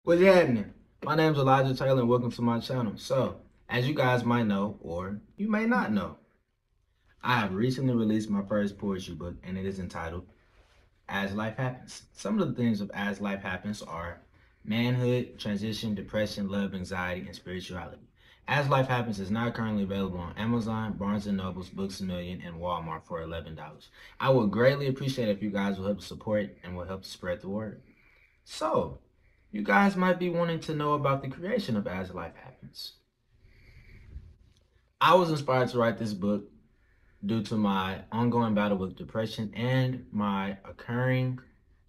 What's happening? My name's Elijah Taylor and welcome to my channel. So, as you guys might know, or you may not know, I have recently released my first poetry book and it is entitled As Life Happens. Some of the themes of As Life Happens are manhood, transition, depression, love, anxiety, and spirituality. As Life Happens is now currently available on Amazon, Barnes & Nobles, Books A Million, and Walmart for $11. I would greatly appreciate it if you guys will help support and will help to spread the word. So, you guys might be wanting to know about the creation of As Life Happens. I was inspired to write this book due to my ongoing battle with depression and my occurring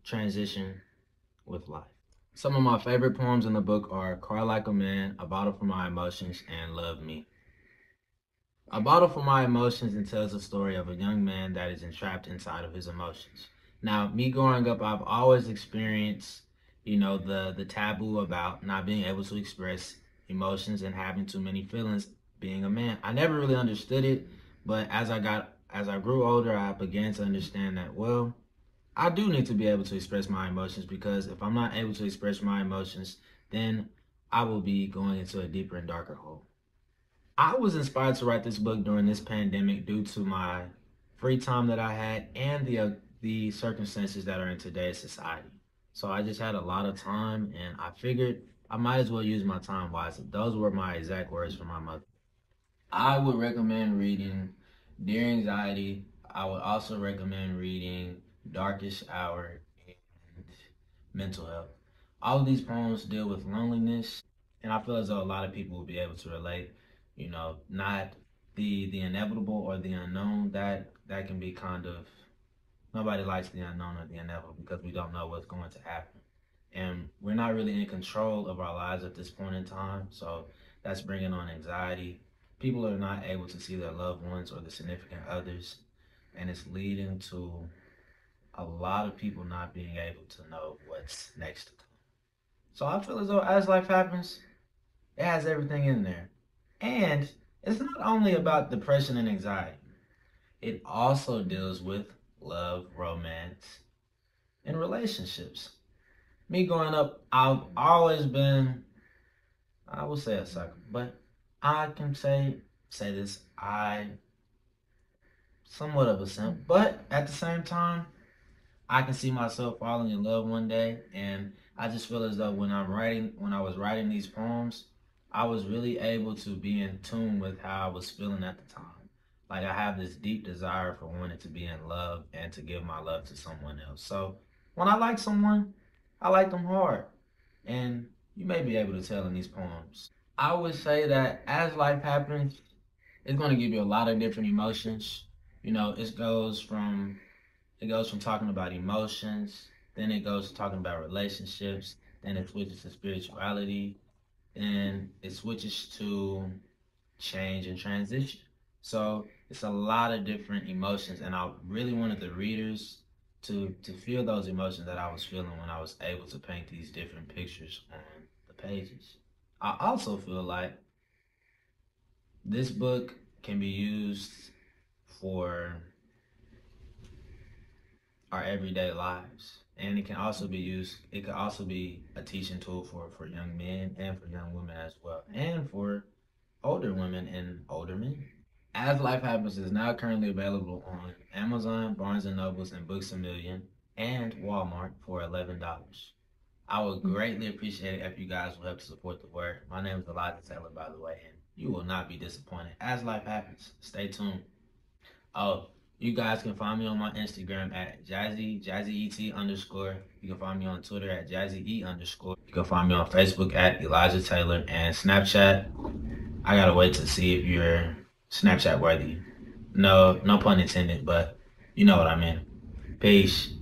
transition with life. Some of my favorite poems in the book are Cry Like a Man, A Bottle for My Emotions, and Love Me. A Bottle for My Emotions tells the story of a young man that is entrapped inside of his emotions. Now, me growing up, I've always experienced the taboo about not being able to express emotions and having too many feelings being a man. I never really understood it, but as I grew older, I began to understand that, well, I do need to be able to express my emotions, because if I'm not able to express my emotions, then I will be going into a deeper and darker hole. I was inspired to write this book during this pandemic due to my free time that I had and the circumstances that are in today's society. So I just had a lot of time and I figured I might as well use my time wisely. Those were my exact words from my mother. I would recommend reading Dear Anxiety. I would also recommend reading Darkest Hour and Mental Health. All of these poems deal with loneliness, and I feel as though a lot of people will be able to relate. Not the inevitable or the unknown. That can be kind of, nobody likes the unknown or the inevitable because we don't know what's going to happen. And we're not really in control of our lives at this point in time. So that's bringing on anxiety. People are not able to see their loved ones or the significant others. And it's leading to a lot of people not being able to know what's next to them. So I feel as though As Life Happens, it has everything in there. And it's not only about depression and anxiety. It also deals with love, romance, and relationships. Me growing up, I've always been, I would say a sucker, but I can say this, I somewhat of a simp, but at the same time, I can see myself falling in love one day, and I just feel as though when I was writing these poems, I was really able to be in tune with how I was feeling at the time. Like I have this deep desire for wanting to be in love and to give my love to someone else. So when I like someone, I like them hard, and you may be able to tell in these poems. I would say that As Life Happens, it's going to give you a lot of different emotions. It goes from talking about emotions, then it goes to talking about relationships, then it switches to spirituality, then it switches to change and transition. So it's a lot of different emotions, and I really wanted the readers to feel those emotions that I was feeling when I was able to paint these different pictures on the pages. I also feel like this book can be used for our everyday lives. And it can also be a teaching tool for young men and for young women as well, and for older women and older men. As Life Happens is now currently available on Amazon, Barnes & Nobles, and Books A Million, and Walmart for $11. I would greatly appreciate it if you guys will help to support the word. My name is Elijah Taylor, by the way, and you will not be disappointed. As Life Happens, stay tuned. Oh, you guys can find me on my Instagram at JazzyET_. You can find me on Twitter at JazzyE_. You can find me on Facebook at Elijah Taylor, and Snapchat. I gotta wait to see if you're Snapchat worthy. No pun intended, but you know what I mean. Peace.